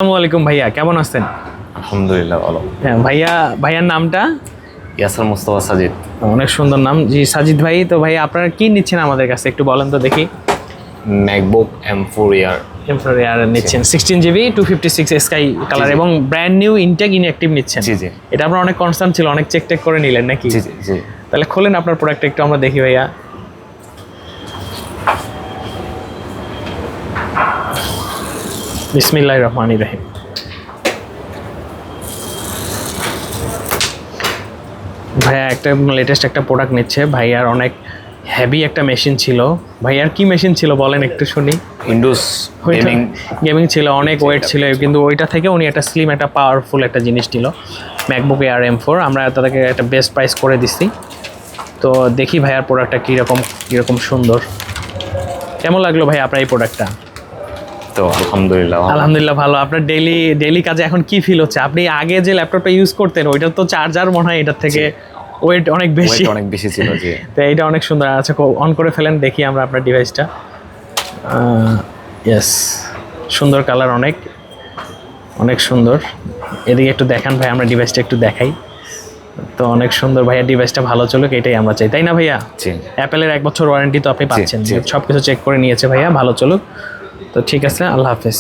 আসসালামু আলাইকুম ভাইয়া, কেমন আছেন? আলহামদুলিল্লাহ ভালো। হ্যাঁ ভাইয়া, ভাইয়ার নামটা? ইয়াসার মুস্তাফা সাজিদ। অনেক সুন্দর নাম। জি সাজিদ ভাই, তো ভাই আপনারা কি নিচ্ছেন আমাদের কাছে একটু বলেন তো দেখি। MacBook M4 Air। M4 Air নিচ্ছেন 16GB 256 স্কাই কালার জি। এবং ব্র্যান্ড নিউ ইনটেক ইনঅ্যাক্টিভ নিচ্ছেন। জি জি এটা আপনার অনেক কনসার্ন ছিল, অনেক চেক টেক করে নিলেন নাকি? জি জি জি। তাহলে খোলেন আপনার প্রোডাক্ট একটু আমরা দেখি ভাইয়া। বিসমিল্লাহির রহমানির রহিম। ভাইয়া একটা লেটেস্ট একটা প্রোডাক্ট নিচ্ছে। ভাইয়ার অনেক হেভি একটা মেশিন ছিল। ভাইয়ার কি মেশিন ছিল বলেন একটু শুনি। Windows gaming. গেমিং ছিল, অনেক ওয়েট ছিল, কিন্তু ওইটা থেকে উনি একটা স্লিম একটা পাওয়ারফুল একটা জিনিস ছিল ম্যাকবুক এয়ার M4। আমরা তাদেরকে একটা বেস্ট প্রাইস করে দিচ্ছি। তো দেখি ভাইয়ার প্রোডাক্টটা কীরকম সুন্দর। কেমন লাগলো ভাই আপনার এই প্রোডাক্টটা? তো আলহামদুলিল্লাহ ভালো। আলহামদুলিল্লাহ ভালো। আপনার ডেইলি কাজে এখন কি ফিল হচ্ছে? আপনি আগে যে ল্যাপটপটা ইউজ করতেন ওইটার তো চার্জার মনে হয় এটার থেকে ওয়েট অনেক বেশি। ওয়েট অনেক বেশি ছিল জি। তো এইটা অনেক সুন্দর। আচ্ছা অন করে ফেলেন দেখি আমরা আপনার ডিভাইসটা। ইয়েস, সুন্দর কালার, অনেক অনেক সুন্দর। এদিকে একটু দেখান ভাই, আমরা ডিভাইসটা একটু দেখাই। তো অনেক সুন্দর ভাইয়া, ডিভাইসটা ভালো চলুক এটাই আমরা চাই, তাই না ভাইয়া? জি। অ্যাপেলের 1 বছর ওয়ারেন্টি তো আপনি পাচ্ছেন, জি। সব কিছু চেক করে নিয়েছে ভাইয়া, ভালো চলুক। তো ঠিক আছে, আল্লাহ হাফেজ।